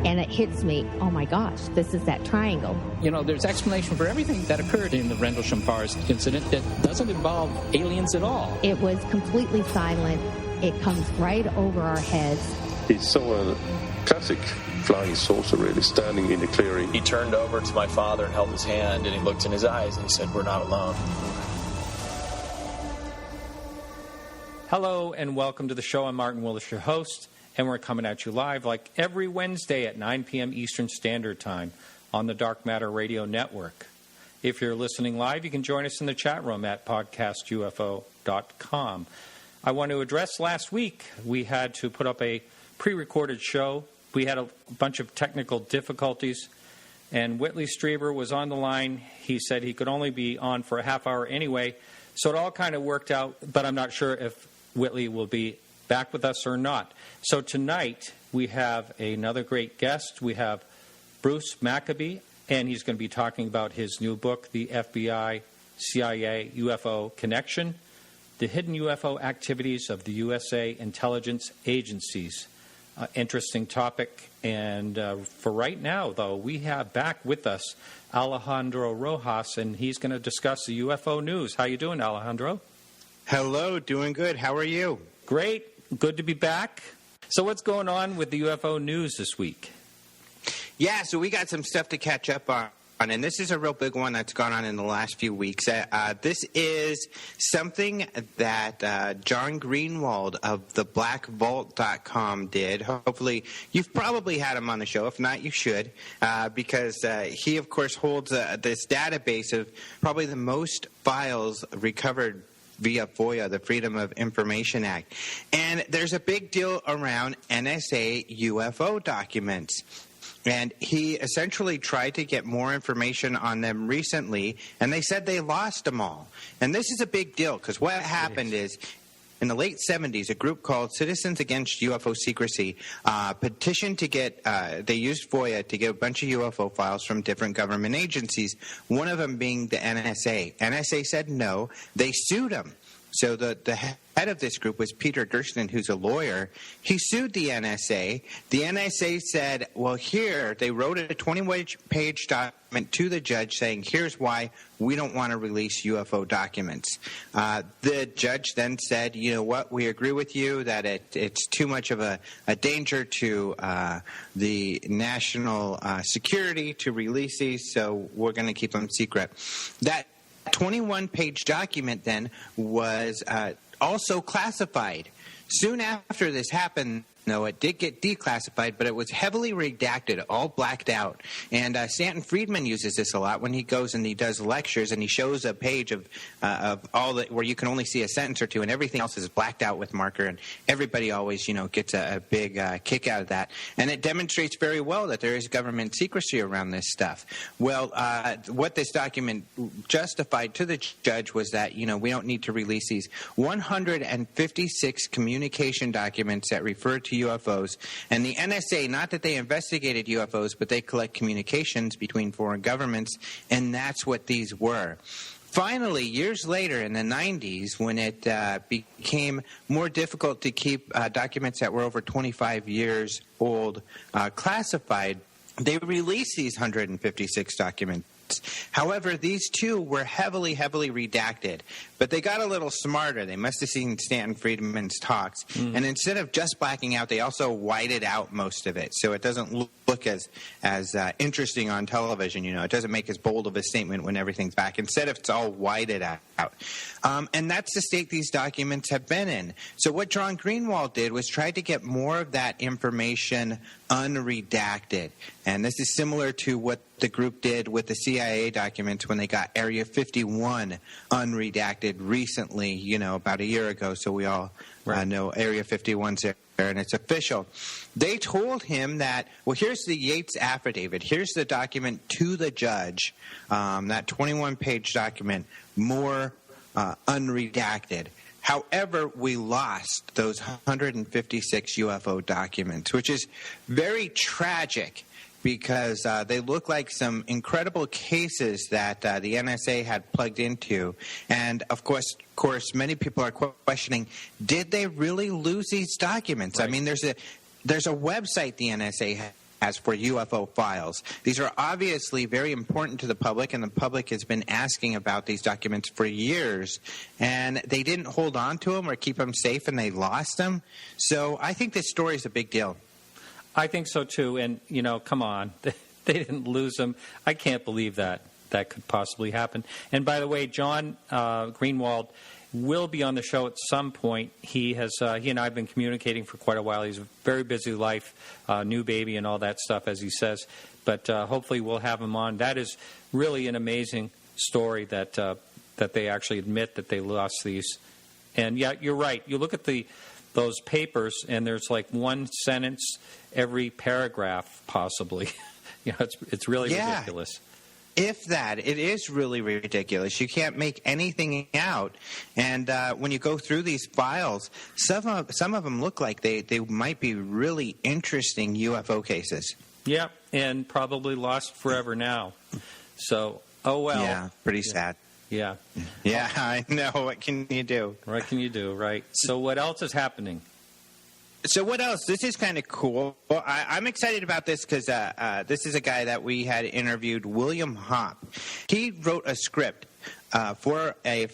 And it hits me, oh my gosh, this is that triangle. You know, there's explanation for everything that occurred in the Rendlesham Forest incident that doesn't involve aliens at all. It was completely silent. It comes right over our heads. He saw a classic flying saucer, really, standing in the clearing. He turned over to my father and held his hand, and he looked in his eyes and he said, "We're not alone." Hello and welcome to the show. I'm Martin Willis, your host, and we're coming at you live like every Wednesday at 9 p.m. Eastern Standard Time on the Dark Matter Radio Network. If you're listening live, you can join us in the chat room at podcastufo.com. I want to address last week, we had to put up a pre-recorded show. We had a bunch of technical difficulties, and Whitley Strieber was on the line. He said he could only be on for a half hour anyway, so it all kind of worked out, but I'm not sure if Whitley will be back with us or not. So tonight we have another great guest. We have Bruce Maccabee, and he's going to be talking about his new book, The FBI-CIA-UFO Connection, The Hidden UFO Activities of the USA Intelligence Agencies. Interesting topic. And for right now, though, we have back with us Alejandro Rojas, and he's going to discuss the UFO news. How you doing, Alejandro? Hello, doing good. How are you? Great. Good to be back. So what's going on with the UFO news this week? Yeah, so we got some stuff to catch up on, and this is a real big one that's gone on in the last few weeks. This is something that John Greenwald of theblackvault.com did. Hopefully, you've probably had him on the show. If not, you should, because he, of course, holds this database of probably the most files recovered via FOIA, the Freedom of Information Act. And there's a big deal around NSA UFO documents. And he essentially tried to get more information on them recently, and they said they lost them all. And this is a big deal, because what happened is, in the late 70s, a group called Citizens Against UFO Secrecy petitioned to get, they used FOIA to get a bunch of UFO files from different government agencies, one of them being the NSA. NSA said no. They sued them. So the head of this group was Peter Gersten, who's a lawyer. He sued the NSA. The NSA said, well, here, they wrote a 20-page document to the judge saying, here's why we don't want to release UFO documents. The judge then said, you know what, we agree with you that it's too much of a danger to the national security to release these, so we're going to keep them secret. That 21-page document then was also classified. Soon after this happened, no, it did get declassified, but it was heavily redacted, all blacked out. And Stanton Friedman uses this a lot when he goes and he does lectures and he shows a page of all that where you can only see a sentence or two, and everything else is blacked out with marker. And everybody always, gets a big kick out of that. And it demonstrates very well that there is government secrecy around this stuff. Well, what this document justified to the judge was that we don't need to release these 156 communication documents that refer to UFOs. And the NSA, not that they investigated UFOs, but they collect communications between foreign governments, and that's what these were. Finally, years later in the 90s, when it became more difficult to keep documents that were over 25 years old classified, they released these 156 documents. However, these two were heavily, heavily redacted. But they got a little smarter. They must have seen Stanton Friedman's talks. And instead of just blacking out, they also whited out most of it. So it doesn't look as interesting on television. It doesn't make as bold of a statement when everything's back. Instead, it's all whited out. And that's the state these documents have been in. So what John Greenwald did was try to get more of that information unredacted. And this is similar to what the group did with the CIA documents when they got Area 51 unredacted recently, about a year ago. So we all know Area 51's there, and it's official. They told him that, well, here's the Yates affidavit. Here's the document to the judge, that 21-page document, more unredacted. However, we lost those 156 UFO documents, which is very tragic because they look like some incredible cases that the NSA had plugged into. And, of course, many people are questioning, did they really lose these documents? Right. I mean, there's a website the NSA has for UFO files. These are obviously very important to the public, and the public has been asking about these documents for years, and they didn't hold on to them or keep them safe, and they lost them. So I think this story is a big deal. I think so, too. And, come on. They didn't lose them. I can't believe that could possibly happen. And by the way, John Greenwald will be on the show at some point. He and I have been communicating for quite a while. He's a very busy life, new baby and all that stuff, as he says. But hopefully we'll have him on. That is really an amazing story that they actually admit that they lost these. And, yeah, you're right. You look at those papers, and there's like one sentence every paragraph, possibly. It's really ridiculous. If that, it is really ridiculous. You can't make anything out. And when you go through these files, some of them look like they might be really interesting UFO cases. Yeah, and probably lost forever now. So, oh well. Yeah, pretty sad. Yeah. Yeah, I know. What can you do? What can you do, right? So what else is happening? So what else? This is kind of cool. Well, I'm excited about this because this is a guy that we had interviewed, William Hopp. He wrote a script for a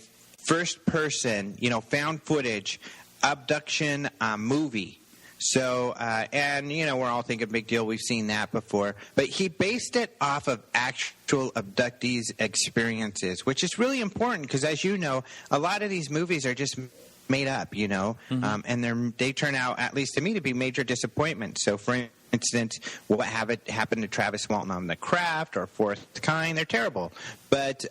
first-person, found footage abduction movie. So, and, we're all thinking big deal. We've seen that before. But he based it off of actual abductees' experiences, which is really important because, as you know, a lot of these movies are just made up, Mm-hmm. And they turn out, at least to me, to be major disappointments. So, for instance, what happened to Travis Walton on The Craft or Fourth Kind, they're terrible. But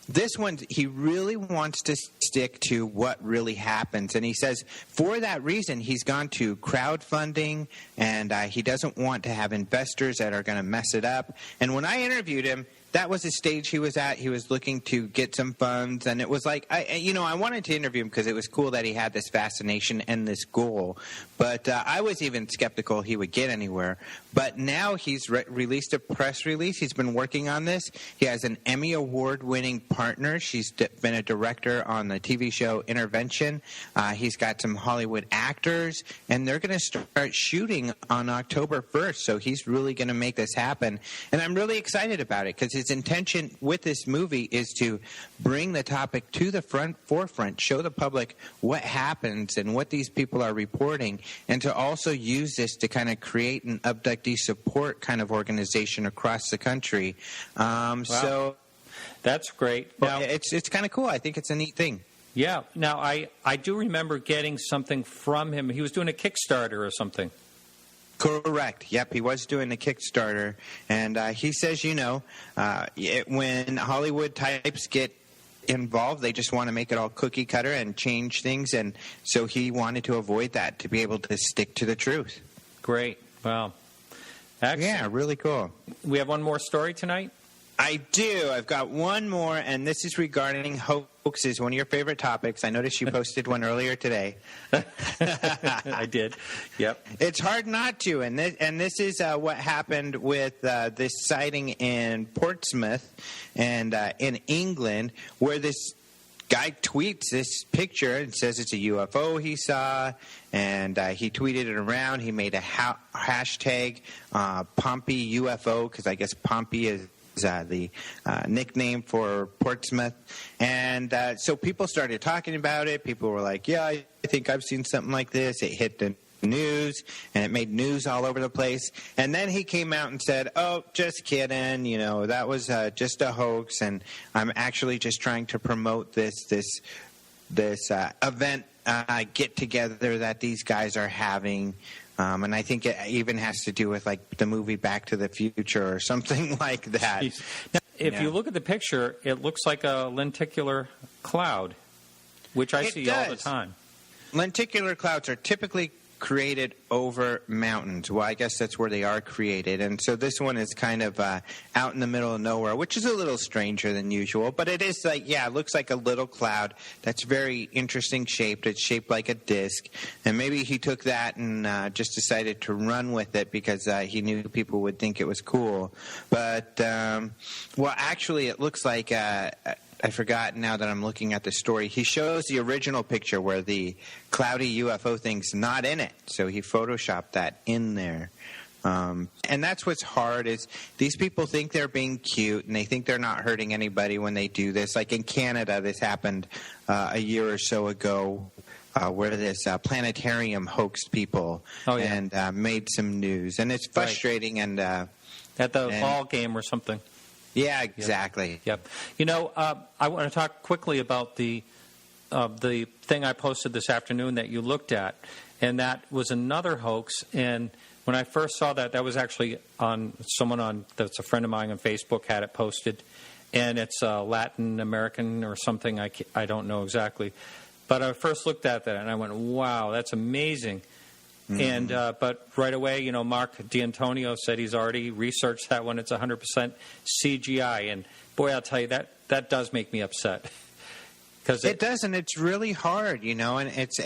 this one, he really wants to stick to what really happens. And he says for that reason, he's gone to crowdfunding, and he doesn't want to have investors that are going to mess it up. And when I interviewed him, that was the stage he was at. He was looking to get some funds, and it was like, I wanted to interview him because it was cool that he had this fascination and this goal. But I was even skeptical he would get anywhere. But now he's released a press release. He's been working on this. He has an Emmy Award-winning partner. She's been a director on the TV show Intervention. He's got some Hollywood actors, and they're going to start shooting on October 1st. So he's really going to make this happen. And I'm really excited about it because his intention with this movie is to bring the topic to the forefront, show the public what happens and what these people are reporting, and to also use this to kind of create an abductee support kind of organization across the country. Wow. So that's great. Now, it's kind of cool. I think it's a neat thing. Yeah. Now, I do remember getting something from him. He was doing a Kickstarter or something. Correct. Yep, he was doing a Kickstarter. And he says, when Hollywood types get involved, they just want to make it all cookie cutter and change things. And so he wanted to avoid that, to be able to stick to the truth. Great. Wow. Excellent. Yeah, really cool. We have one more story tonight? I do. I've got one more, and this is regarding hoaxes, one of your favorite topics. I noticed you posted one earlier today. I did. Yep. It's hard not to, and this is what happened with this sighting in Portsmouth and in England, where this guy tweets this picture and says it's a UFO he saw, and he tweeted it around. He made a hashtag Pompey UFO, because I guess Pompey is the nickname for Portsmouth. And so people started talking about it. People were like, yeah, I think I've seen something like this. It hit the news, and it made news all over the place. And then he came out and said, oh, just kidding, that was just a hoax, and I'm actually just trying to promote this event get-together that these guys are having. And I think it even has to do with, like, the movie Back to the Future or something like that. Now, if you look at the picture, it looks like a lenticular cloud, which I see all the time. Lenticular clouds are typically created over mountains. Well, I guess that's where they are created. And so this one is kind of out in the middle of nowhere, which is a little stranger than usual. But it is like, it looks like a little cloud that's very interesting shaped. It's shaped like a disc. And maybe he took that and just decided to run with it because he knew people would think it was cool. But, actually, it looks like... I forgot now that I'm looking at the story. He shows the original picture where the cloudy UFO thing's not in it. So he photoshopped that in there. And that's what's hard is these people think they're being cute and they think they're not hurting anybody when they do this. Like in Canada, this happened a year or so ago where this planetarium hoaxed people and made some news. And it's frustrating. Right. And at the ball game or something. Yeah, exactly. Yep. You know, I want to talk quickly about the thing I posted this afternoon that you looked at, and that was another hoax. And when I first saw that, that was actually on someone that's a friend of mine on Facebook had it posted, and it's Latin American or something. I don't know exactly, but I first looked at that and I went, "Wow, that's amazing." Mm-hmm. And but right away, you know, Mark D'Antonio said he's already researched that one. It's 100% CGI, and boy, I'll tell you that does make me upset. Because it does, and it's really hard, you know, and it's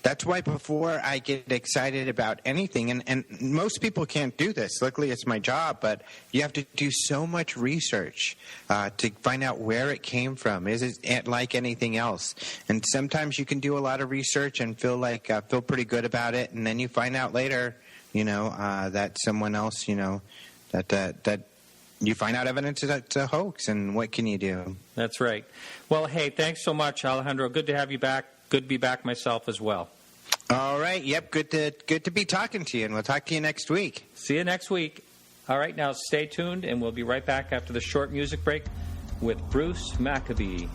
that's why before I get excited about anything, and most people can't do this. Luckily, it's my job, but you have to do so much research to find out where it came from. Is it like anything else? And sometimes you can do a lot of research and feel pretty good about it, and then you find out later, you know, that someone else, you know, that you find out evidence that it's a hoax, and what can you do? That's right. Well, hey, thanks so much, Alejandro. Good to have you back. Good to be back myself as well. All right. Yep. Good to be talking to you, and we'll talk to you next week. See you next week. All right. Now stay tuned, and we'll be right back after the short music break with Bruce Maccabee.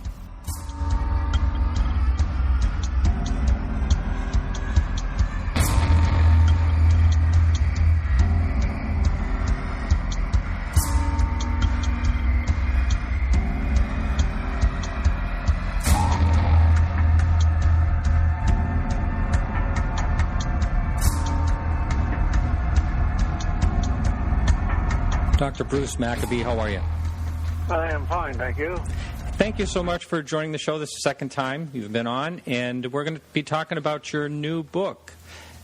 Dr. Bruce Maccabee, how are you? I am fine, thank you. Thank you so much for joining the show. This is the second time you've been on, and we're going to be talking about your new book.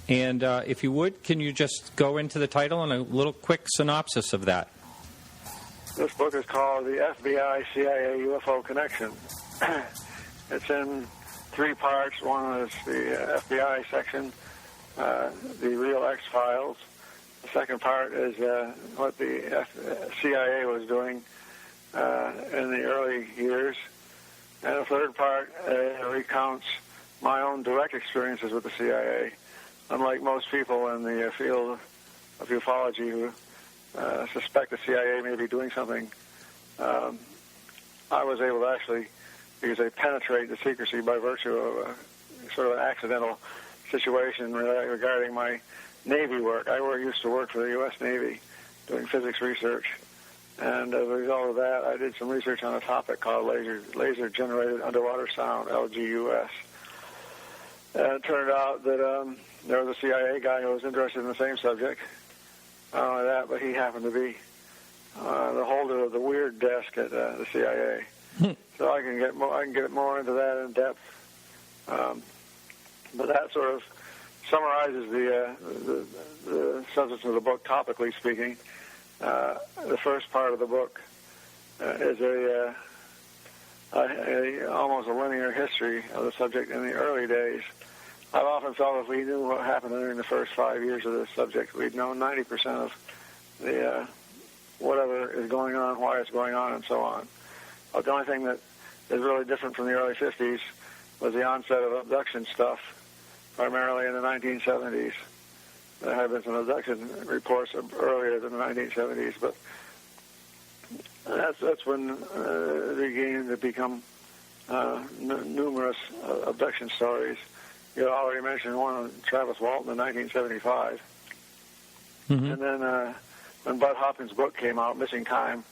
And if you would, can you just go into the title and a little quick synopsis of that? This book is called The FBI-CIA-UFO Connection. It's in 3 parts. One is the FBI section, the Real X-Files. The second part is what the CIA was doing in the early years. And the third part recounts my own direct experiences with the CIA. Unlike most people in the field of ufology who suspect the CIA may be doing something, I was able to actually, because they penetrate the secrecy by virtue of a sort of an accidental situation regarding my Navy work. I used to work for the U.S. Navy doing physics research, and as a result of that, I did some research on a topic called laser-generated underwater sound, LGUS. And it turned out that there was a CIA guy who was interested in the same subject. Not only that, but he happened to be the holder of the weird desk at the CIA. So I can get more into that in depth. But that sort of summarizes the substance of the book, topically speaking. The first part of the book is almost a linear history of the subject in the early days. I've often felt if we knew what happened during the first 5 years of this subject, we'd know 90% of the whatever is going on, why it's going on, and so on. But the only thing that is really different from the early 50s was the onset of abduction stuff, primarily in the 1970s. There have been some abduction reports earlier than the 1970s, but that's when they began to become numerous abduction stories. You already mentioned one of Travis Walton in 1975. Mm-hmm. And then when Bud Hopkins' book came out, Missing Time,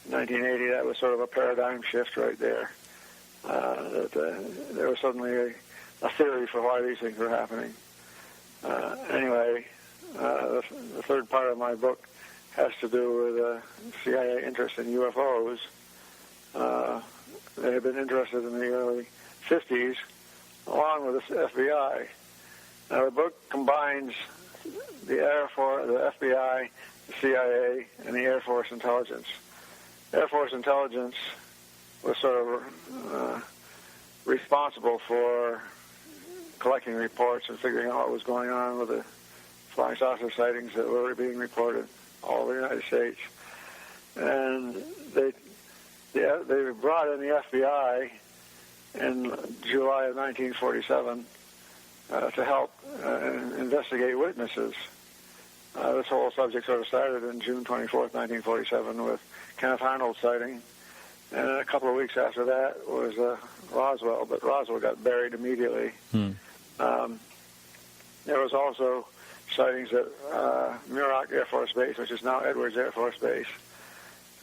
in 1980, that was sort of a paradigm shift right there. There was suddenly a theory for why these things were happening. Anyway, the third part of my book has to do with CIA interest in UFOs. They had been interested in the early 50s, along with the FBI. Now, the book combines the Air Force, the FBI, the CIA, and the Air Force intelligence. Air Force intelligence was sort of responsible for collecting reports and figuring out what was going on with the flying saucer sightings that were being reported all over the United States. And they brought in the FBI in July of 1947 to help investigate witnesses. This whole subject sort of started in June 24th, 1947 with Kenneth Arnold's sighting. And a couple of weeks after that was Roswell, but Roswell got buried immediately. There was also sightings at Muroc Air Force Base, which is now Edwards Air Force Base,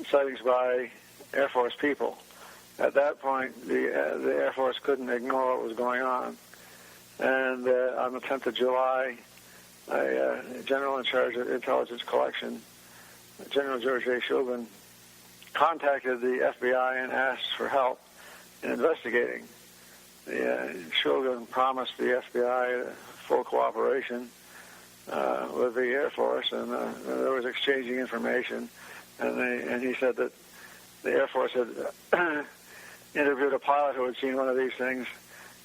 sightings by Air Force people. At that point, the Air Force couldn't ignore what was going on. And on the 10th of July, a general in charge of intelligence collection, General George A. Shulgin, contacted the FBI and asked for help in investigating. Shulgin promised the FBI full cooperation with the Air Force, and there was exchanging information. And he said that the Air Force had interviewed a pilot who had seen one of these things,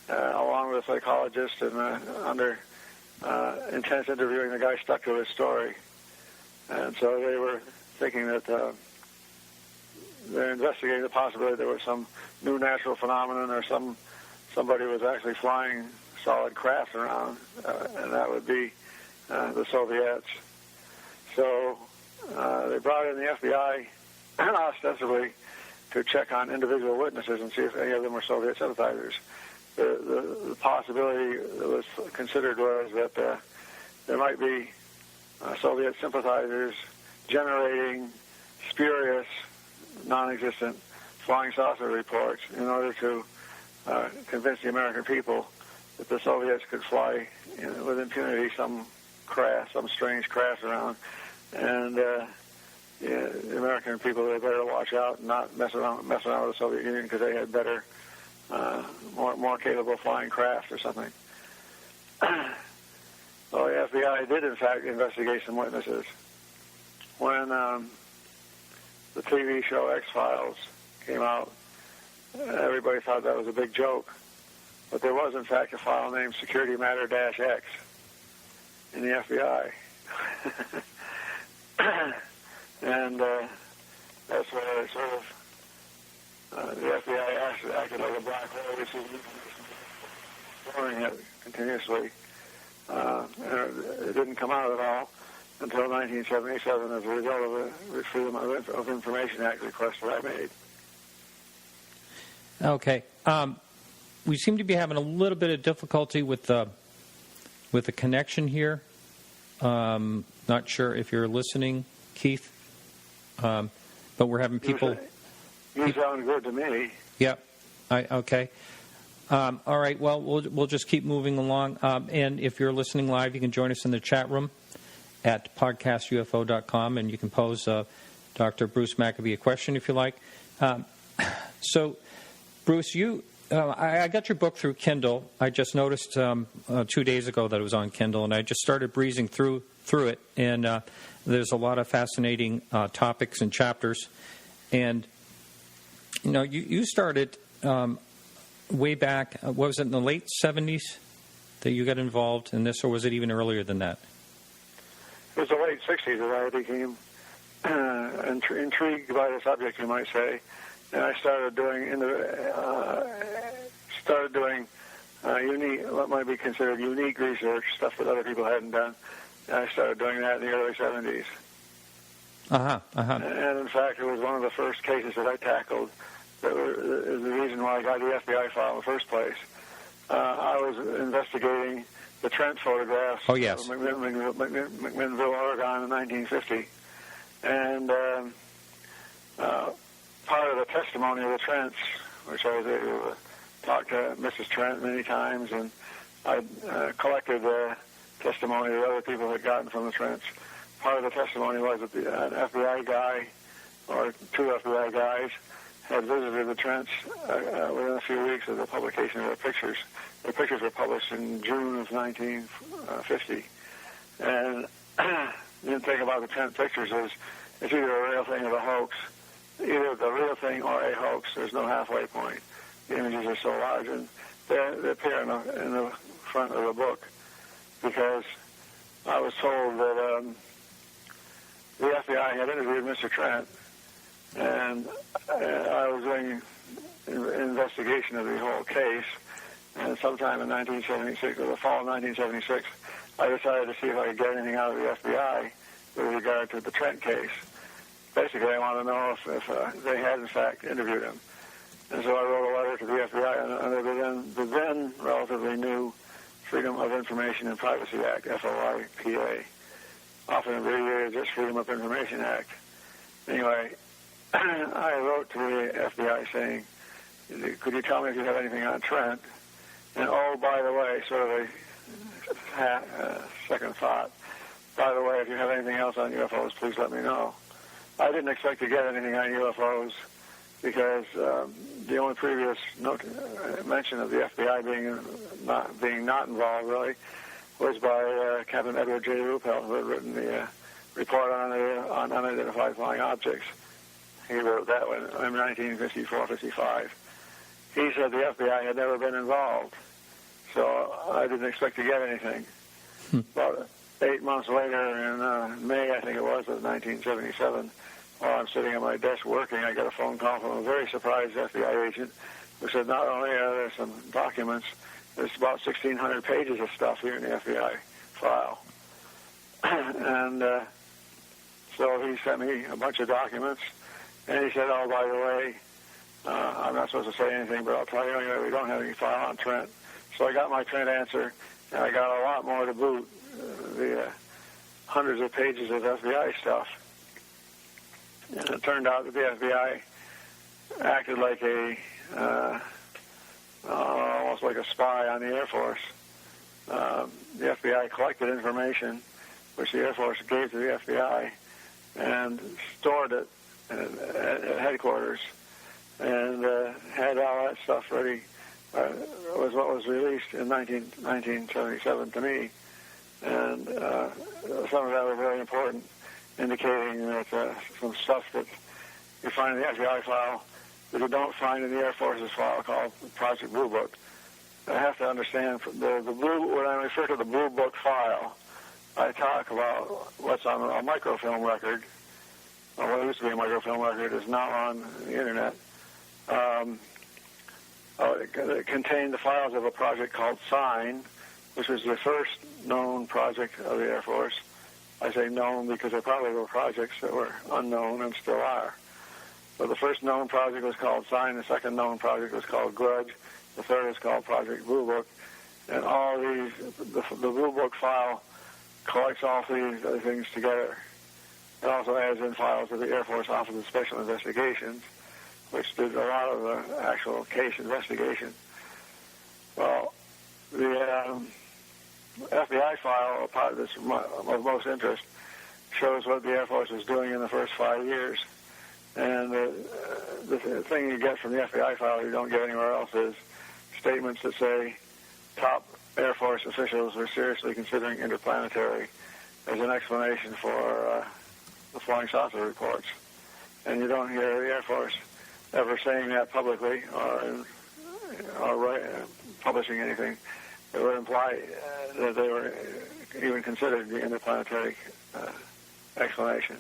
along with a psychologist, and under intense interviewing, the guy stuck to his story. And so they were thinking that they're investigating the possibility there was some new natural phenomenon or somebody was actually flying solid craft around, and that would be the Soviets. So they brought in the FBI ostensibly to check on individual witnesses and see if any of them were Soviet sympathizers. The possibility that was considered was that there might be Soviet sympathizers generating spurious, non-existent flying saucer reports in order to convince the American people that the Soviets could fly with impunity some strange craft around, and the American people, they better watch out and not mess around with the Soviet Union because they had better, more capable flying craft or something. Well, the FBI did, in fact, investigate some witnesses. When the TV show X-Files came out, everybody thought that was a big joke. But there was, in fact, a file named Security Matter-X in the FBI. And that's where sort of the FBI acted like a black hole, storing it continuously. And it didn't come out at all until 1977 as a result of the Freedom of Information Act request that I made. Okay. We seem to be having a little bit of difficulty with the connection here. Not sure if you're listening, Keith, but we're having people. You sound good to me. Yep. Okay. All right. Well, we'll just keep moving along. And if you're listening live, you can join us in the chat room at podcastufo.com, and you can pose Dr. Bruce Maccabee a question if you like. So, Bruce, I got your book through Kindle. I just noticed 2 days ago that it was on Kindle, and I just started breezing through it. And there's a lot of fascinating topics and chapters. And you started way back. What was it, in the late 70s that you got involved in this, or was it even earlier than that? It was the late 60s that I became intrigued by the subject, you might say. And I started doing unique, what might be considered unique research, stuff that other people hadn't done. And I started doing that in the early 70s. And in fact, it was one of the first cases that I tackled that is the reason why I got the FBI file in the first place. I was investigating the Trent photographs of McMinnville, Oregon in 1950. And part of the testimony of the Trents, which I was able to talk to Mrs. Trent many times, and I collected the testimony that other people had gotten from the Trents. Part of the testimony was that an FBI guy, or two FBI guys, had visited the Trents within a few weeks of the publication of their pictures. The pictures were published in June of 1950. And the thing about the Trent pictures is it's either a real thing or a hoax. Either the real thing or a hoax. There's no halfway point. The images are so large, and they appear in the front of the book because I was told that the FBI had interviewed Mr. Trent, and I was doing an investigation of the whole case. And sometime in 1976, or the fall of 1976, I decided to see if I could get anything out of the FBI with regard to the Trent case. Basically, I wanted to know if they had, in fact, interviewed him. And so I wrote a letter to the FBI under the then relatively new Freedom of Information and Privacy Act, FOIPA, often abbreviated just Freedom of Information Act. Anyway, I wrote to the FBI saying, could you tell me if you have anything on Trent? And, oh, by the way, sort of a second thought, by the way, if you have anything else on UFOs, please let me know. I didn't expect to get anything on UFOs because the only previous mention of the FBI being not involved, really, was by Captain Edward J. Ruppel, who had written the report on unidentified flying objects. He wrote that one in 1954-55. He said the FBI had never been involved, so I didn't expect to get anything. About 8 months later, in May, I think it was, of 1977, while I'm sitting at my desk working, I got a phone call from a very surprised FBI agent who said not only are there some documents, there's about 1,600 pages of stuff here in the FBI file. And so he sent me a bunch of documents, and he said, oh, by the way, I'm not supposed to say anything, but I'll tell you anyway, we don't have any file on Trent. So I got my Trent answer, and I got a lot more to boot, the hundreds of pages of FBI stuff. And it turned out that the FBI acted like almost like a spy on the Air Force. The FBI collected information, which the Air Force gave to the FBI, and stored it at headquarters, and had all that stuff ready. It was what was released in 1977 to me, and some of that was very important, indicating that some stuff that you find in the FBI file that you don't find in the Air Force's file called Project Blue Book. I have to understand, the blue, when I refer to the Blue Book file, I talk about what's on a microfilm record, or what used to be a microfilm record is now on the Internet. It contained the files of a project called SIGN, which was the first known project of the Air Force. I say known because there probably were projects that were unknown and still are. So the first known project was called SIGN, the second known project was called Grudge, the third is called Project Blue Book, and all these, the Blue Book file collects all these other things together. It also adds in files of the Air Force Office of Special Investigations, which did a lot of the actual case investigation. Well, the FBI file, a part that's of most interest, shows what the Air Force was doing in the first 5 years. And the thing you get from the FBI file you don't get anywhere else is statements that say top Air Force officials were seriously considering interplanetary as an explanation for the flying saucer reports. And you don't hear the Air Force ever saying that publicly or publishing anything that would imply that they were even considered the interplanetary explanation.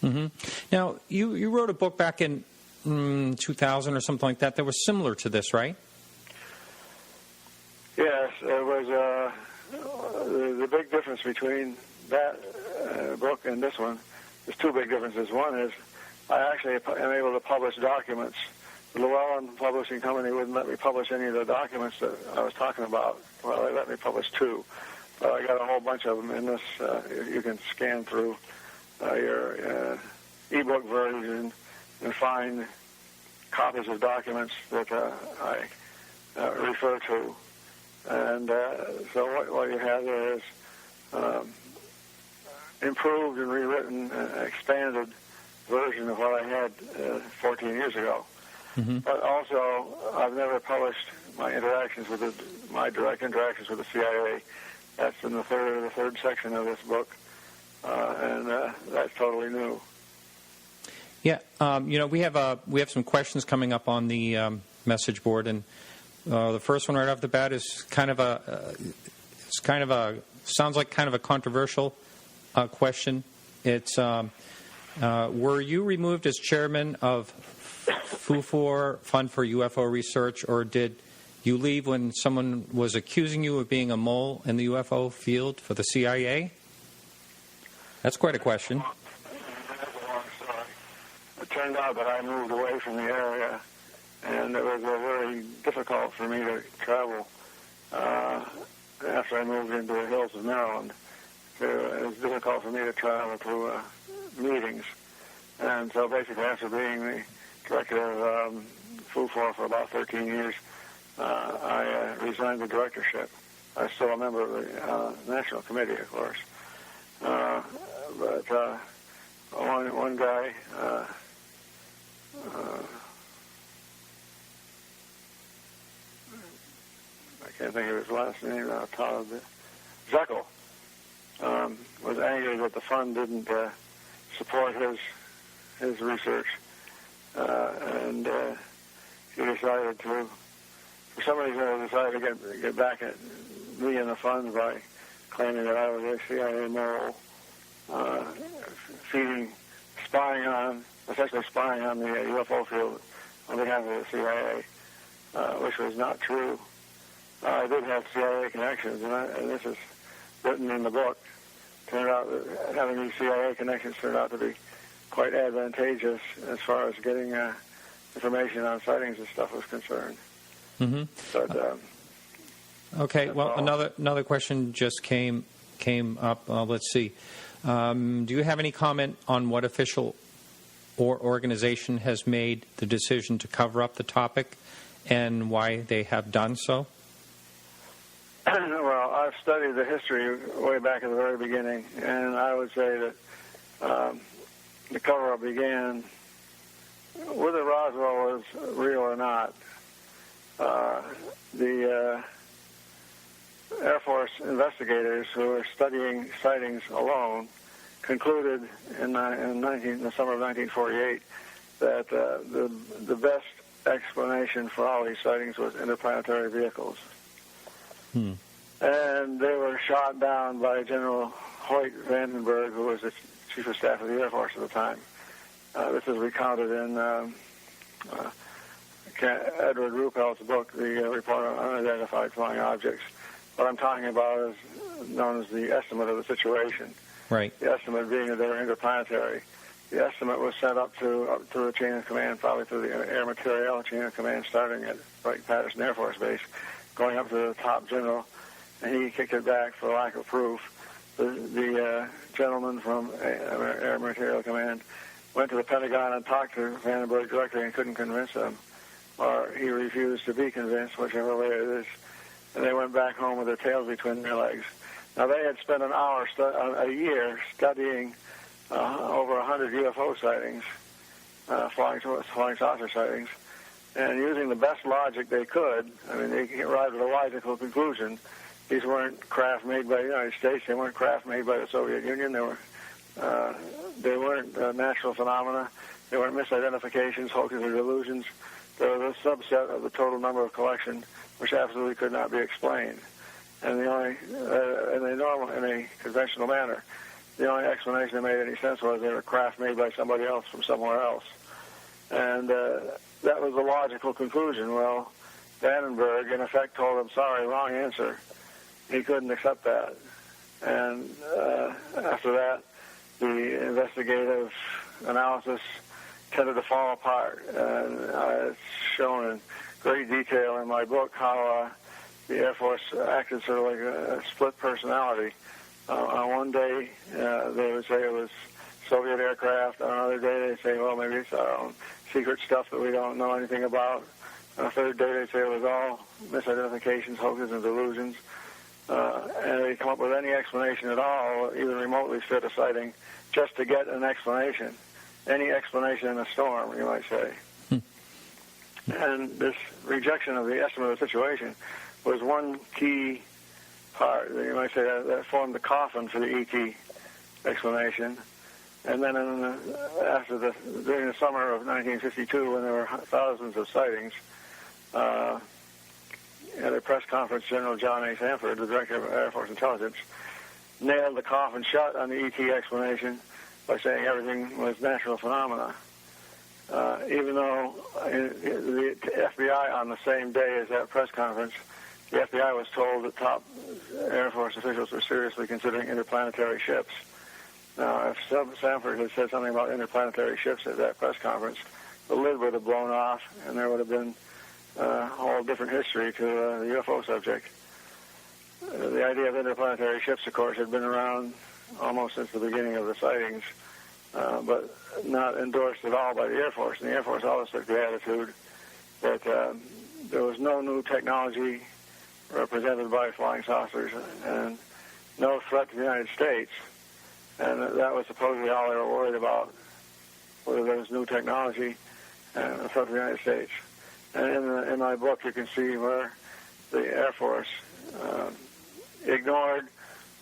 Mm-hmm. Now, you wrote a book back in 2000 or something like that was similar to this, right? Yes, it was the big difference between that book and this one. There's two big differences. One is I actually am able to publish documents. The Llewellyn Publishing Company wouldn't let me publish any of the documents that I was talking about. Well, they let me publish two, but I got a whole bunch of them in this. You can scan through your ebook version and find copies of documents that I refer to. And so what you have there is improved and rewritten, expanded version of what I had 14 years ago. Mm-hmm. But also, I've never published my direct interactions with the CIA. That's in the third section of this book, and that's totally new. Yeah, we have some questions coming up on the message board, and the first one right off the bat is kind of a sounds like kind of a controversial question. It's were you removed as chairman of FUFOR, Fund for UFO Research, or did you leave when someone was accusing you of being a mole in the UFO field for the CIA? That's quite a question. That's a long story. It turned out that I moved away from the area, and it was very difficult for me to travel after I moved into the hills of Maryland. It was difficult for me to travel to meetings. And so basically after being the director of FUFOR for about 13 years, I resigned the directorship. I'm still a member of the National Committee, of course. But one guy, I can't think of his last name, Todd Zeckel, was angry that the fund didn't support his research, and he decided to, for some reason, decided to get back at me and the fund by claiming that I was a CIA mole, essentially spying on the UFO field on behalf of the CIA, which was not true. I did have CIA connections, and this is written in the book. Turned out that having these CIA connections turned out to be quite advantageous as far as getting information on sightings and stuff was concerned. Mm-hmm. But okay. Well, another question just came up. Let's see. Do you have any comment on what official or organization has made the decision to cover up the topic and why they have done so? Well, I've studied the history way back at the very beginning, and I would say that the cover-up began, whether Roswell was real or not. The Air Force investigators who were studying sightings alone concluded in the summer of 1948 that the best explanation for all these sightings was interplanetary vehicles. And they were shot down by General Hoyt Vandenberg, who was the Chief of Staff of the Air Force at the time. This is recounted in Edward Ruppel's book, The Report on Unidentified Flying Objects. What I'm talking about is known as the estimate of the situation. Right. The estimate being that they were interplanetary. The estimate was sent up through the chain of command, probably through the Air Materiel chain of command, starting at Wright-Patterson Air Force Base, going up to the top general, and he kicked it back for lack of proof. The gentleman from Air Materiel Command went to the Pentagon and talked to Vandenberg directly and couldn't convince them, or he refused to be convinced, whichever way it is. And they went back home with their tails between their legs. Now, they had spent a year studying over 100 UFO sightings, flying saucer sightings, and using the best logic they could. I mean, they arrived at a logical conclusion. These weren't craft made by the United States. They weren't craft made by the Soviet Union. They weren't natural phenomena. They weren't misidentifications, hoaxes, or delusions. They were a subset of the total number of collection, which absolutely could not be explained. And the only, in a conventional manner, the only explanation that made any sense was they were craft made by somebody else from somewhere else. And that was the logical conclusion. Well, Vandenberg, in effect, told them, sorry, wrong answer. He couldn't accept that. And after that, the investigative analysis tended to fall apart. And it's shown in great detail in my book how the Air Force acted sort of like a split personality. On one day, they would say it was Soviet aircraft. On another day, they'd say, well, maybe it's our own secret stuff that we don't know anything about. On a third day, they'd say it was all misidentifications, hoaxes, and delusions. And they'd come up with any explanation at all, even remotely fit a sighting, just to get an explanation. Any explanation in a storm, you might say. And this rejection of the estimate of the situation was one key part, you might say, that formed the coffin for the ET explanation. And then during the summer of 1952, when there were thousands of sightings, at a press conference, General John A. Sanford, the director of Air Force Intelligence, nailed the coffin shut on the ET explanation by saying everything was natural phenomena. Even though the FBI, on the same day as that press conference, the FBI was told that top Air Force officials were seriously considering interplanetary ships. Now, if Sanford had said something about interplanetary ships at that press conference, the lid would have blown off, and there would have been a whole different history to the UFO subject. The idea of interplanetary ships, of course, had been around almost since the beginning of the sightings, but not endorsed at all by the Air Force. And the Air Force always took the attitude that there was no new technology represented by flying saucers and no threat to the United States. And that was supposedly all they were worried about, whether there was new technology and a threat to the United States. And in my book, you can see where the Air Force ignored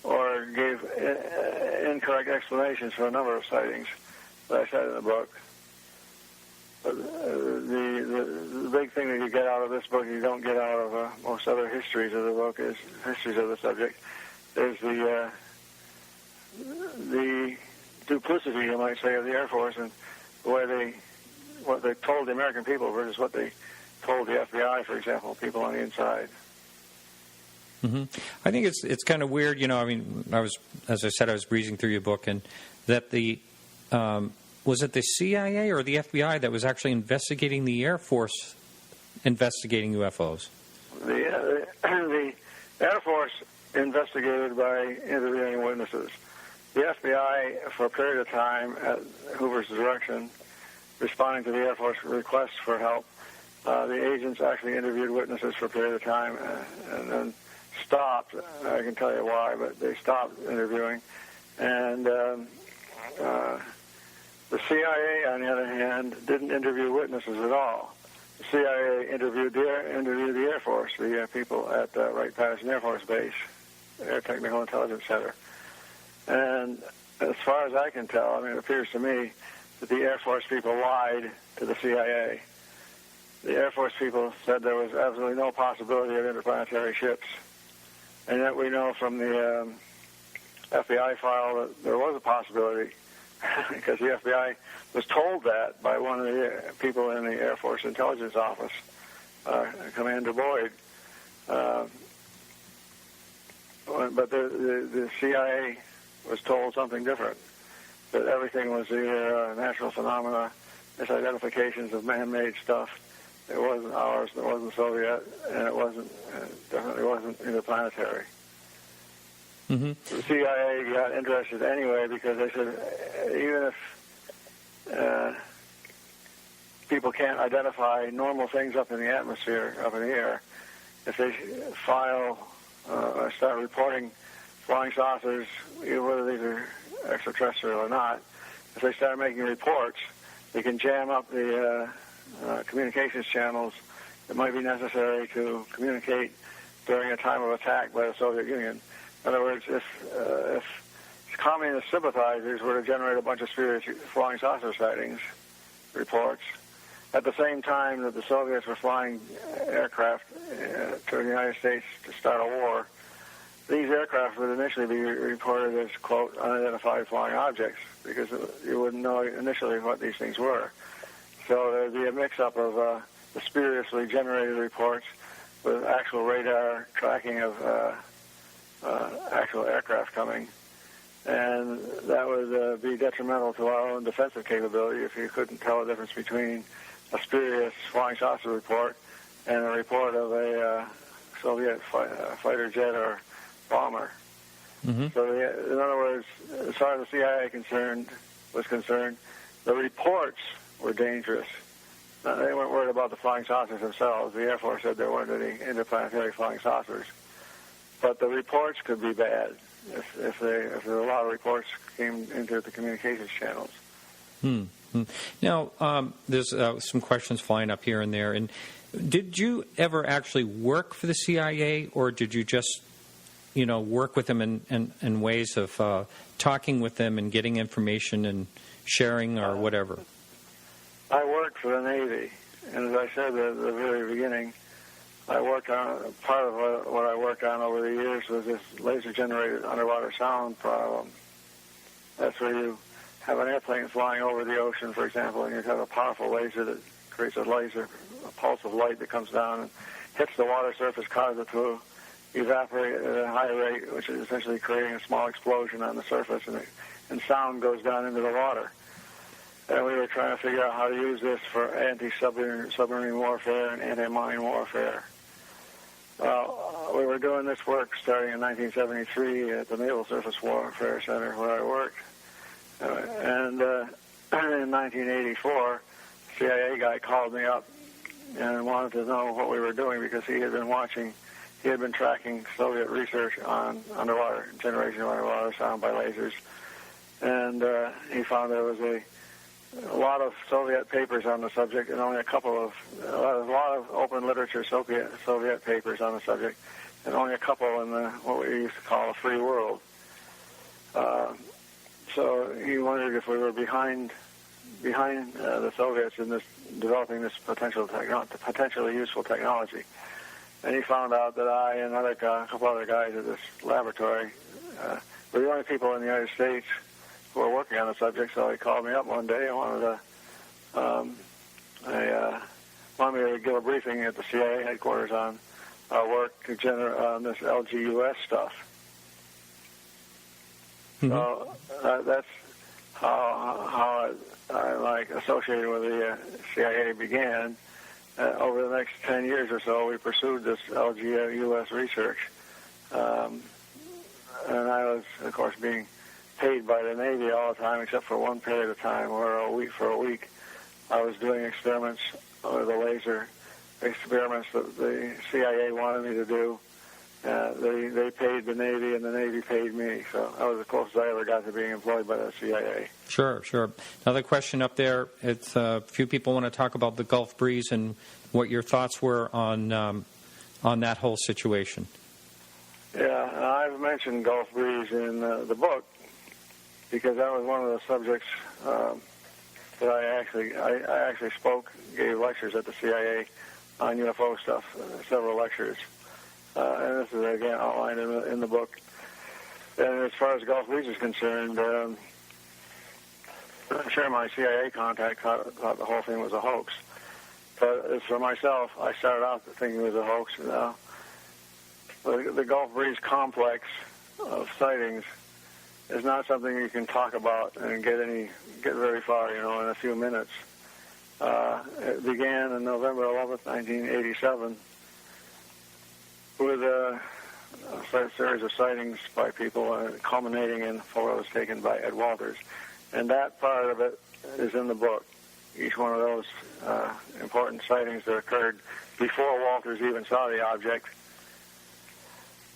or gave incorrect explanations for a number of sightings that I said in the book. But the big thing that you get out of this book, you don't get out of most other histories of the book, is histories of the subject, is the duplicity, you might say, of the Air Force and the way what they told the American people versus what they told the FBI, for example, people on the inside. Mm-hmm. I think it's kind of weird, you know. I mean, as I said, I was breezing through your book, and that was it the CIA or the FBI that was actually investigating the Air Force investigating UFOs? The Air Force investigated by interviewing witnesses. The FBI, for a period of time, at Hoover's direction, responding to the Air Force request for help, the agents actually interviewed witnesses for a period of time and then stopped. I can tell you why, but they stopped interviewing. And the CIA, on the other hand, didn't interview witnesses at all. The CIA interviewed the Air Force, the people at Wright-Patterson Air Force Base, Air Technical Intelligence Center. And as far as I can tell, I mean, it appears to me that the Air Force people lied to the CIA. The Air Force people said there was absolutely no possibility of interplanetary ships. And yet we know from the FBI file that there was a possibility because the FBI was told that by one of the people in the Air Force Intelligence Office, Commander Boyd. But the CIA was told something different, that everything was either natural phenomena, misidentifications of man-made stuff. It wasn't ours, it wasn't Soviet, and it definitely wasn't interplanetary. Mm-hmm. The CIA got interested anyway because they said even if people can't identify normal things up in the atmosphere, up in the air, if they file or start reporting flying saucers, whether these are extraterrestrial or not, if they start making reports, they can jam up the communications channels that might be necessary to communicate during a time of attack by the Soviet Union. In other words, if communist sympathizers were to generate a bunch of spurious flying saucer sightings reports, at the same time that the Soviets were flying aircraft to the United States to start a war, these aircraft would initially be reported as, quote, unidentified flying objects, because you wouldn't know initially what these things were. So there'd be a mix-up of the spuriously generated reports with actual radar tracking of actual aircraft coming. And that would be detrimental to our own defensive capability if you couldn't tell the difference between a spurious flying saucer report and a report of a Soviet fighter jet or bomber. Mm-hmm. So in other words, as far as the CIA was concerned, the reports were dangerous. They weren't worried about the flying saucers themselves. The Air Force said there weren't any interplanetary flying saucers. But the reports could be bad if a lot of reports came into the communications channels. Now, there's some questions flying up here and there. And did you ever actually work for the CIA, or did you just, work with them in ways of talking with them and getting information and sharing or whatever? I worked for the Navy, and as I said at the very beginning, I worked on part of what I worked on over the years was this laser-generated underwater sound problem. That's where you have an airplane flying over the ocean, for example, and you have a powerful laser that creates a pulse of light that comes down and hits the water surface, causes it to evaporate at a high rate, which is essentially creating a small explosion on the surface, and sound goes down into the water. And we were trying to figure out how to use this for anti-submarine warfare and anti-mine warfare. Well, we were doing this work starting in 1973 at the Naval Surface Warfare Center where I worked. And in 1984, a CIA guy called me up and wanted to know what we were doing because he had been tracking Soviet research on generation of underwater sound by lasers. And he found there was a lot of Soviet papers on the subject, and only a lot of open literature Soviet papers on the subject, and only a couple in what we used to call a free world. So he wondered if we were behind the Soviets in developing this potentially useful technology. And he found out that I and a couple other guys at this laboratory were the only people in the United States who were working on the subject. So he called me up one day and wanted me to give a briefing at the CIA headquarters on our work on this LGUS stuff. Mm-hmm. So that's how I associated with the CIA began. Over the next 10 years or so, we pursued this LGUS research, and I was, of course, being paid by the Navy all the time, except for one period of time where for a week, I was doing experiments with a laser, experiments that the CIA wanted me to do. They paid the Navy, and the Navy paid me. So that was the closest I ever got to being employed by the CIA. Sure. Another question up there. It's a few people want to talk about the Gulf Breeze and what your thoughts were on that whole situation. Yeah, I've mentioned Gulf Breeze in the book because that was one of the subjects that I actually gave lectures at the CIA on UFO stuff, several lectures. And this is, again, outlined in the book. And as far as Gulf Breeze is concerned, I'm sure my CIA contact thought the whole thing was a hoax. But as for myself, I started out thinking it was a hoax. The Gulf Breeze complex of sightings is not something you can talk about and get very far, in a few minutes. It began on November 11th, 1987, with a series of sightings by people, culminating in photos taken by Ed Walters. And that part of it is in the book. Each one of those important sightings that occurred before Walters even saw the object.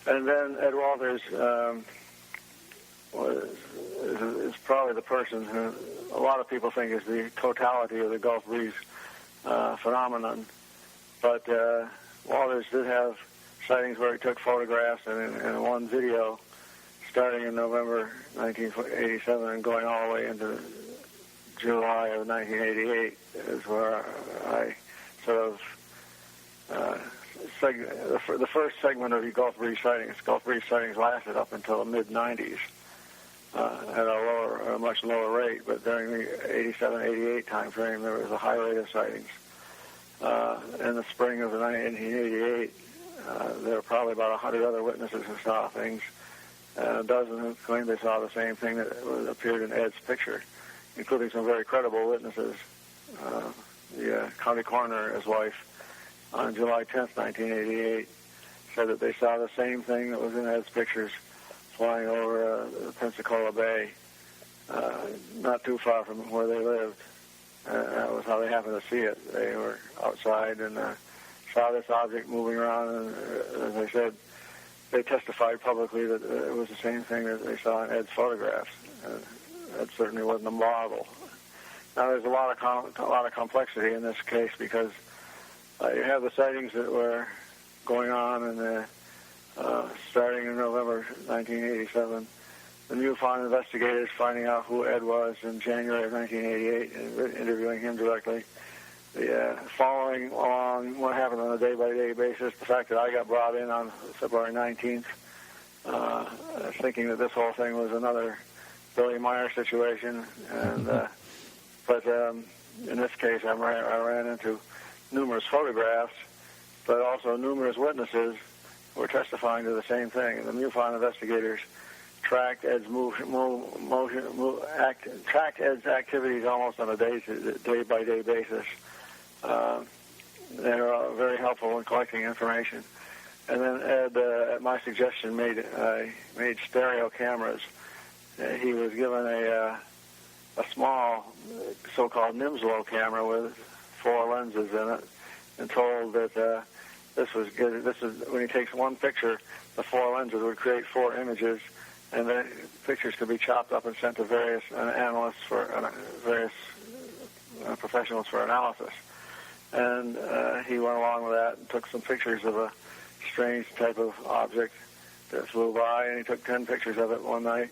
And then Ed Walters is probably the person who a lot of people think is the totality of the Gulf Breeze phenomenon. But Walters did have sightings where he took photographs, and in one video, starting in November 1987 and going all the way into July of 1988, is where I sort of the first segment of the Gulf Breeze sightings. Gulf Breeze sightings lasted up until the mid-90s at a much lower rate, but during the 87-88 time frame, there was a high rate of sightings. In the spring of 1988, there were probably about 100 other witnesses who saw things, and a dozen who claimed they saw the same thing that appeared in Ed's picture, including some very credible witnesses. The county coroner and his wife, on July 10th, 1988, said that they saw the same thing that was in Ed's pictures flying over Pensacola Bay, not too far from where they lived. That was how they happened to see it. They were outside and saw this object moving around, and as I said, they testified publicly that it was the same thing that they saw in Ed's photographs. That certainly wasn't a model. Now, there's a lot of complexity in this case because you have the sightings that were going on in starting in November 1987. The MUFON investigators finding out who Ed was in January of 1988 and interviewing him directly. following along what happened on a day-by-day basis, the fact that I got brought in on February 19th, thinking that this whole thing was another Billy Meyer situation, and but in this case, I ran into numerous photographs, but also numerous witnesses who were testifying to the same thing. And the MUFON investigators tracked Ed's tracked Ed's activities almost on a day-by-day basis. They're very helpful in collecting information. And then Ed, at my suggestion, made stereo cameras. He was given a small so-called Nimslow camera with 4 lenses in it, and told that this was good. This is when he takes one picture, the 4 lenses would create 4 images, and the pictures could be chopped up and sent to various analysts various professionals for analysis. And he went along with that and took some pictures of a strange type of object that flew by, and he took 10 pictures of it one night.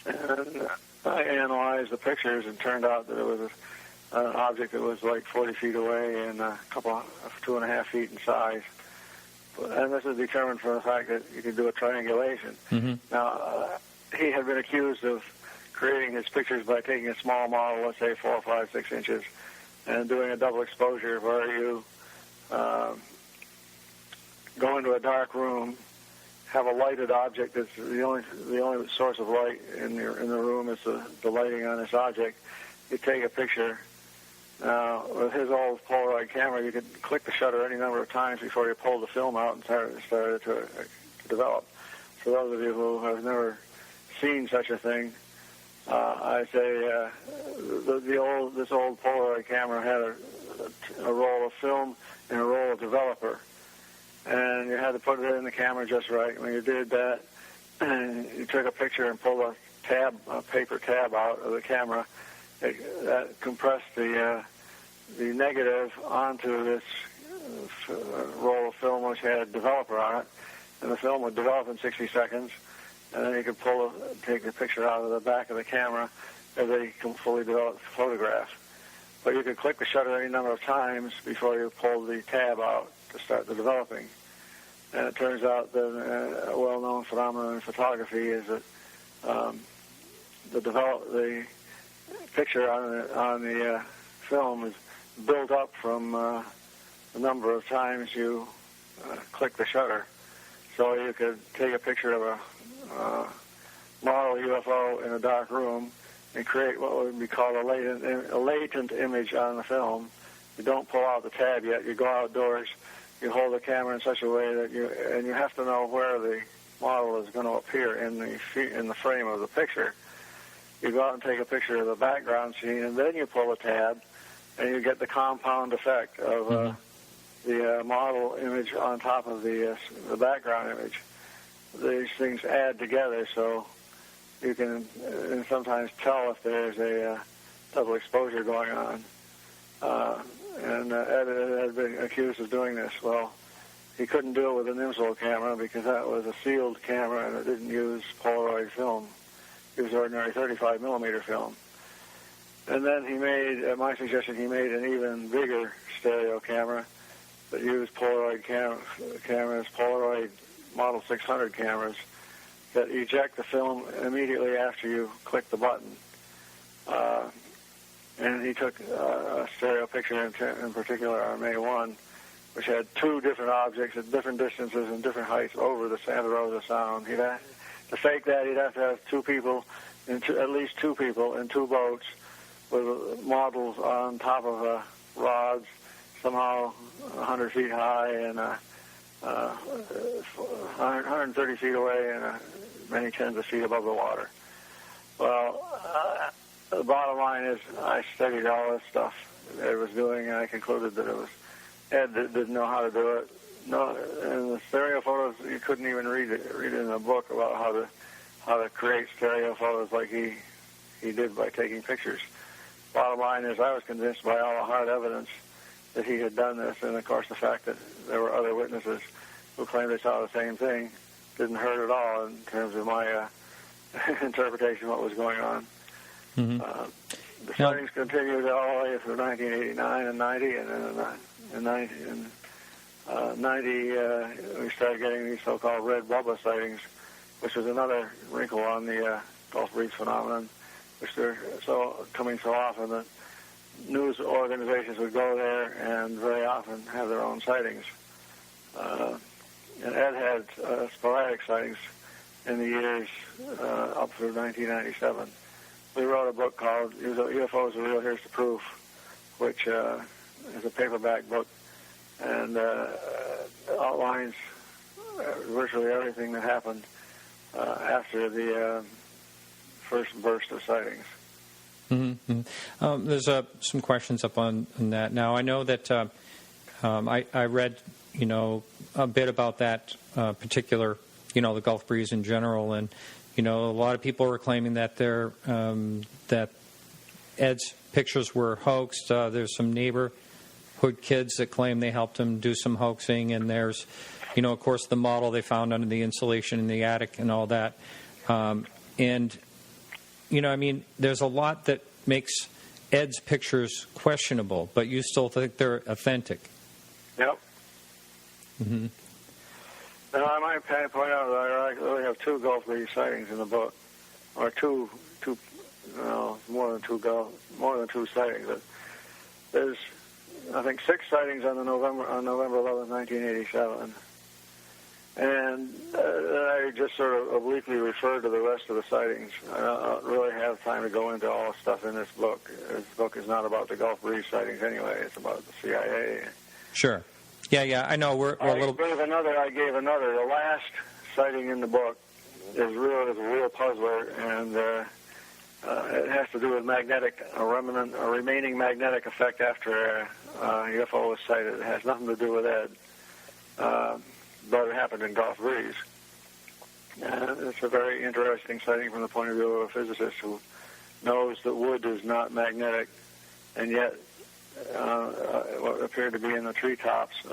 And I analyzed the pictures, and turned out that it was an object that was like 40 feet away and a couple of 2.5 feet in size. And this is determined from the fact that you could do a triangulation. Mm-hmm. Now, he had been accused of creating his pictures by taking a small model, let's say 4, 5, 6 inches, and doing a double exposure where you go into a dark room, have a lighted object that's the only source of light in the room is the lighting on this object. You take a picture. Now, with his old Polaroid camera, you could click the shutter any number of times before you pulled the film out and started to develop. For those of you who have never seen such a thing, I say this old Polaroid camera had a roll of film and a roll of developer, and you had to put it in the camera just right. When you did that, you took a picture and pulled a paper tab out of the camera. That compressed the negative onto this roll of film which had a developer on it, and the film would develop in 60 seconds, and then you could take the picture out of the back of the camera as a fully developed photograph. But you could click the shutter any number of times before you pulled the tab out to start the developing. And it turns out that a well-known phenomenon in photography is that the picture on the film is built up from the number of times you click the shutter. So you could take a picture of a model UFO in a dark room and create what would be called a latent image on the film. You don't pull out the tab yet. You go outdoors. You hold the camera in such a way that you have to know where the model is going to appear in the frame of the picture. You go out and take a picture of the background scene, and then you pull the tab, and you get the compound effect of the model image on top of the background image. These things add together, so you can sometimes tell if there's a double exposure going on. And Ed had been accused of doing this. Well, he couldn't do it with a Nimslow camera because that was a sealed camera and it didn't use Polaroid film. It was ordinary 35 millimeter film. And then he made, at my suggestion, he made an even bigger stereo camera that used Polaroid cameras, Polaroid Model 600 cameras that eject the film immediately after you click the button. And he took a stereo picture in particular on May 1, which had 2 different objects at different distances and different heights over the Santa Rosa Sound. To fake that, he'd have to have 2 people, at least 2 people in 2 boats with models on top of rods, somehow 100 feet high and 130 feet away and many tens of feet above the water. Well, the bottom line is I studied all this stuff that Ed was doing, and I concluded that it was Ed that didn't know how to do it. No, and the stereo photos, you couldn't even read it in a book about how to create stereo photos like he did by taking pictures. Bottom line is I was convinced by all the hard evidence that he had done this, and of course the fact that there were other witnesses who claimed they saw the same thing didn't hurt at all in terms of my interpretation of what was going on. Mm-hmm. sightings continued all the way through 1989 and 90, and then in 90 we started getting these so-called red bubba sightings, which was another wrinkle on the Gulf breeze phenomenon, which they're coming so often that news organizations would go there and very often have their own sightings. And Ed had sporadic sightings in the years up through 1997. We wrote a book called UFOs Are Real, Here's the Proof, which is a paperback book and outlines virtually everything that happened after the first burst of sightings. Mm-hmm. There's some questions up on that. Now, I know that I read, a bit about that particular, the Gulf breeze in general, and, a lot of people were claiming that that Ed's pictures were hoaxed. There's some neighborhood kids that claim they helped him do some hoaxing, and there's, of course, the model they found under the insulation in the attic and all that. And there's a lot that makes Ed's pictures questionable, but you still think they're authentic. Yep. Mm-hmm. Now, I might point out that I really have two Gulf breeze sightings in the book, or more than two sightings. But there's, I think, 6 sightings on November 11th, 1987. And I just sort of obliquely referred to the rest of the sightings. I don't really have time to go into all the stuff in this book. This book is not about the Gulf breeze sightings anyway. It's about the CIA. Sure. Yeah, I know. We're a little... I gave another. The last sighting in the book is a real puzzler, and it has to do with a remaining magnetic effect after a UFO was sighted. It has nothing to do with Ed. But it happened in Gulf breeze. It's a very interesting sighting from the point of view of a physicist who knows that wood is not magnetic, and yet what appeared to be in the treetops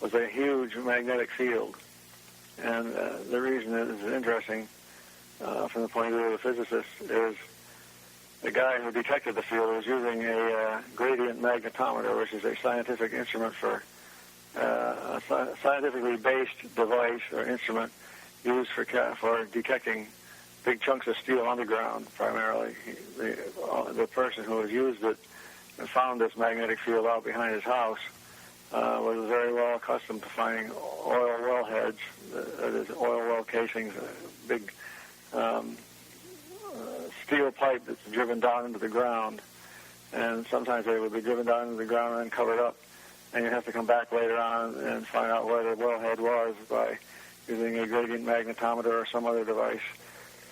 was a huge magnetic field. And the reason it is interesting from the point of view of the physicist is the guy who detected the field was using a gradient magnetometer, which is a scientific instrument for a scientifically based device or instrument used for detecting big chunks of steel underground, primarily. The person who has used it and found this magnetic field out behind his house was very well accustomed to finding oil well heads, that is, oil well casings, big steel pipe that's driven down into the ground. And sometimes they would be driven down into the ground and then covered up. And you have to come back later on and find out where the wellhead was by using a gradient magnetometer or some other device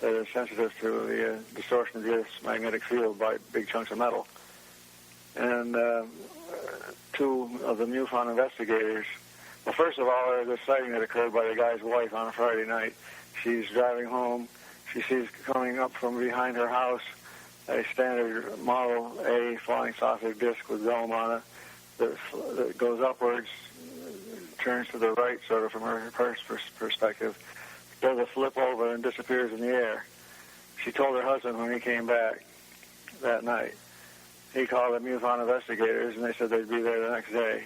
that is sensitive to the distortion of the Earth's magnetic field by big chunks of metal. And 2 of the MUFON investigators, well, first of all, there's a sighting that occurred by the guy's wife on a Friday night. She's driving home. She sees coming up from behind her house a standard Model A flying saucer disc with dome on it that goes upwards, turns to the right, sort of from her perspective, does a flip over and disappears in the air. She told her husband when he came back that night. He called the MUFON investigators, and they said they'd be there the next day.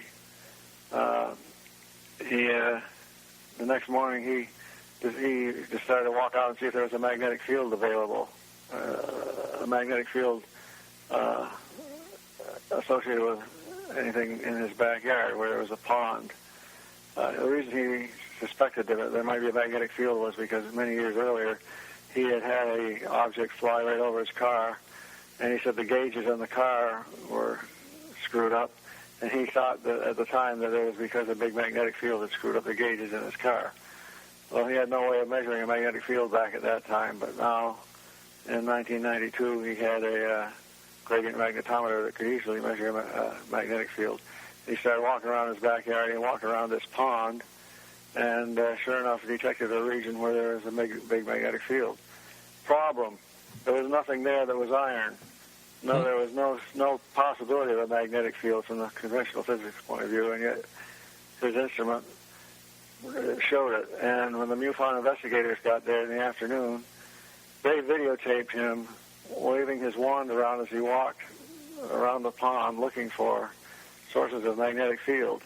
The next morning, he decided to walk out and see if there was a magnetic field available, a magnetic field associated with anything in his backyard where there was a pond. The reason he suspected that there might be a magnetic field was because many years earlier he had a object fly right over his car, and he said the gauges on the car were screwed up, and he thought that at the time that it was because a big magnetic field had screwed up the gauges in his car. Well, he had no way of measuring a magnetic field back at that time, but now in 1992 he had a gradient magnetometer that could easily measure a magnetic field. He started walking around his backyard. He walked around this pond, and sure enough, detected a region where there was a big magnetic field. Problem: there was nothing there that was iron. No, there was no possibility of a magnetic field from the conventional physics point of view, and yet his instrument showed it. And when the MUFON investigators got there in the afternoon, they videotaped him waving his wand around as he walked around the pond looking for sources of magnetic field.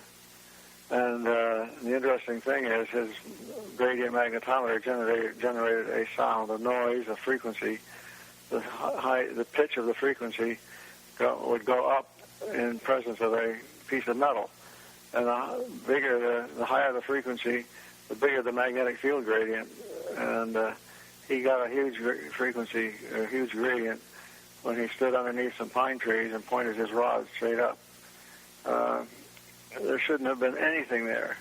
And the interesting thing is his gradient magnetometer generated a sound, a noise, a frequency. The pitch of the frequency would go up in presence of a piece of metal. And the higher the frequency, the bigger the magnetic field gradient. And he got a huge frequency, a huge gradient when he stood underneath some pine trees and pointed his rod straight up. There shouldn't have been anything there.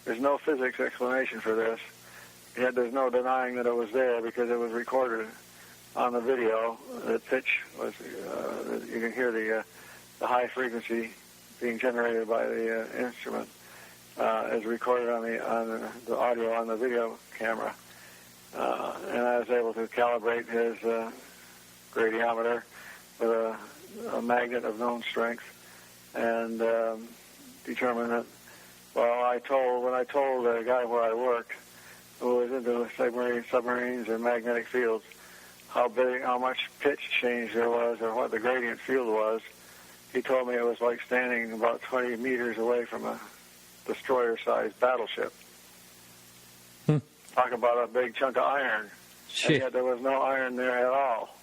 There's no physics explanation for this. Yet there's no denying that it was there because it was recorded on the video. The pitch was, you can hear the high frequency being generated by the instrument is recorded on the audio on the video camera. And I was able to calibrate his gradiometer with a magnet of known strength and determine that. Well, when I told the guy where I worked, who was into submarines and magnetic fields, how much pitch change there was, or what the gradient field was, he told me it was like standing about 20 meters away from a destroyer-sized battleship. Talk about a big chunk of iron. And yet there was no iron there at all.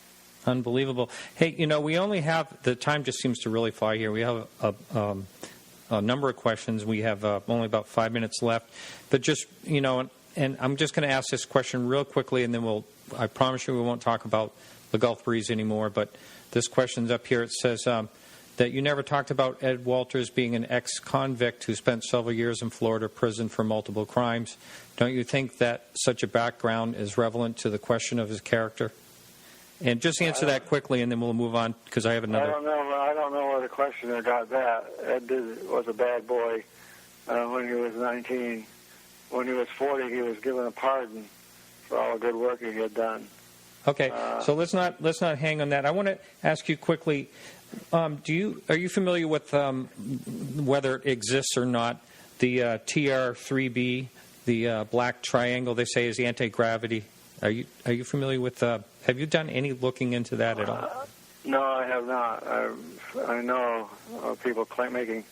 Unbelievable. Hey, we only have, the time just seems to really fly here. We have a number of questions. We have only about 5 minutes left. But just, and I'm just going to ask this question real quickly, and then I promise you we won't talk about the Gulf Breeze anymore. But this question's up here. It says that you never talked about Ed Walters being an ex-convict who spent several years in Florida prison for multiple crimes. Don't you think that such a background is relevant to the question of his character? And just answer that quickly, and then we'll move on, because I have another. I don't know where the questioner got that. Ed was a bad boy when he was 19. When he was 40, he was given a pardon for all the good work he had done. Okay, so let's not hang on that. I want to ask you quickly. Are you familiar with whether it exists or not? The TR-3B, the black triangle they say is the anti-gravity. Are you familiar with? Have you done any looking into that at all? No, I have not. I know people making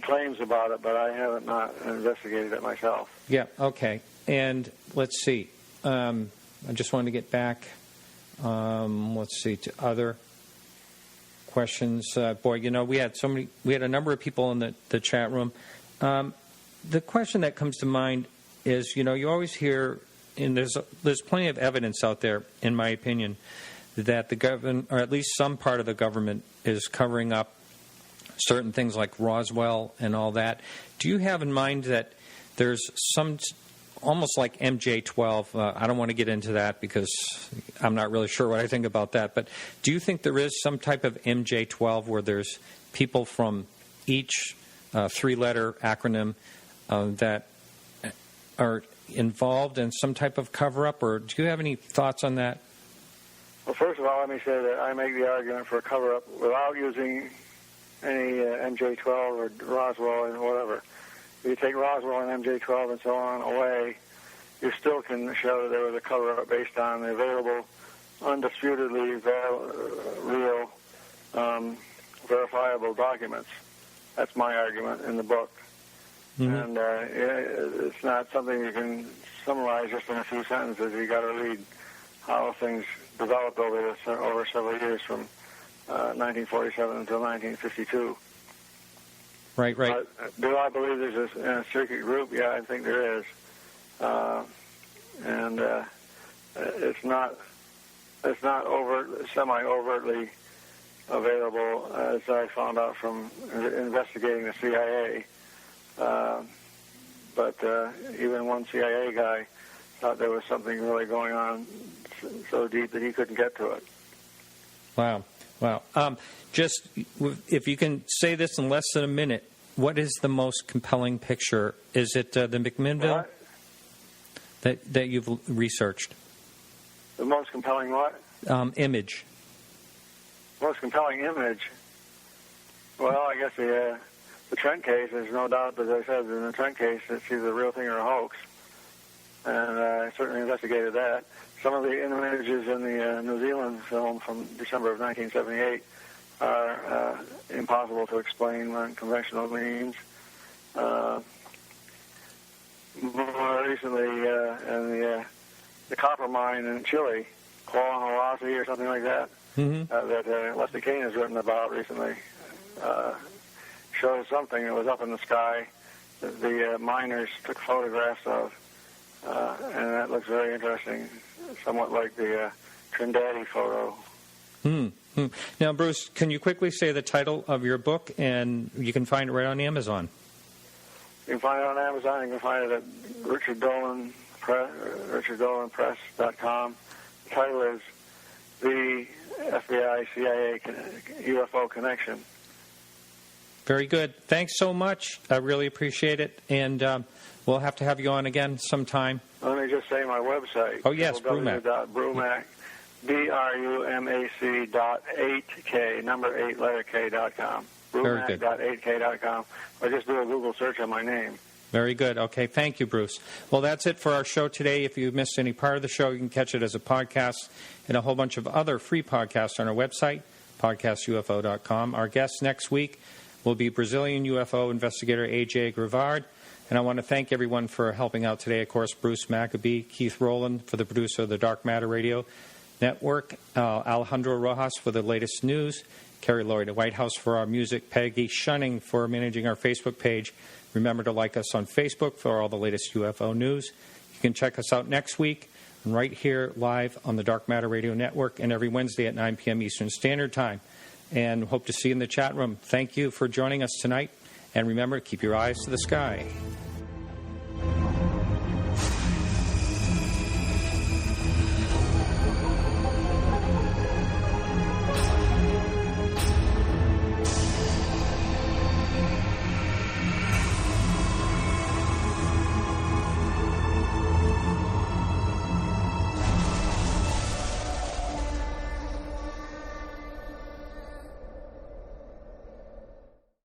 claims about it, but I haven't not investigated it myself. Yeah. Okay. And let's see. I just wanted to get back. Let's see to other questions. Boy, we had a number of people in the chat room. The question that comes to mind is, you always hear, and there's plenty of evidence out there, in my opinion, that the government, or at least some part of the government, is covering up certain things like Roswell and all that. Do you have in mind that there's some, almost like MJ-12, I don't want to get into that because I'm not really sure what I think about that, but do you think there is some type of MJ-12 where there's people from each three-letter acronym that are involved in some type of cover-up, or do you have any thoughts on that? Well, first of all, let me say that I make the argument for a cover-up without using any MJ-12 or Roswell and whatever. If you take Roswell and MJ-12 and so on away, you still can show that there was a cover-up based on the available, undisputedly real, verifiable documents. That's my argument in the book. Mm-hmm. And it's not something you can summarize just in a few sentences. You got to read how things developed over several years from 1947 until 1952. Right. Do I believe there's a secret group? Yeah, I think there is. And it's not semi-overtly available, as I found out from investigating the CIA. But even one CIA guy thought there was something really going on so deep that he couldn't get to it. Wow. Just if you can say this in less than a minute, what is the most compelling picture? Is it the McMinnville that you've researched? The most compelling what? Image. Most compelling image? Well, I guess the Trent case, there's no doubt, as I said, in the Trent case, it's either a real thing or a hoax. And I certainly investigated that. some of the images in the New Zealand film from December of 1978 are impossible to explain on conventional means. More recently, in the copper mine in Chile, Coahuasi or something like that, that Lefty Kane has written about recently, shows something that was up in the sky that the miners took photographs of, and that looks very interesting, somewhat like the Trindade photo. Now, Bruce, can you quickly say the title of your book, and you can find it right on Amazon? You can find it on Amazon. You can find it at richarddolanpress.com. The title is The FBI-CIA-UFO Connection. Very good. Thanks so much. I really appreciate it, and we'll have to have you on again sometime. Let me just say my website. Oh, yes, www.brumac, BRUMAC.8K, number 8, letter K.com. Brumac.8K.com. Or just do a Google search on my name. Very good. Okay, thank you, Bruce. Well, that's it for our show today. If you missed any part of the show, you can catch it as a podcast and a whole bunch of other free podcasts on our website, podcastufo.com. Our guest next week will be Brazilian UFO investigator A.J. Grivard. And I want to thank everyone for helping out today. Of course, Bruce Maccabee, Keith Rowland for the producer of the Dark Matter Radio Network, Alejandro Rojas for the latest news, Carrie Lloyd at White House for our music, Peggy Shunning for managing our Facebook page. Remember to like us on Facebook for all the latest UFO news. You can check us out next week right here live on the Dark Matter Radio Network and every Wednesday at 9 p.m. Eastern Standard Time. And hope to see you in the chat room. Thank you for joining us tonight. And remember, keep your eyes to the sky.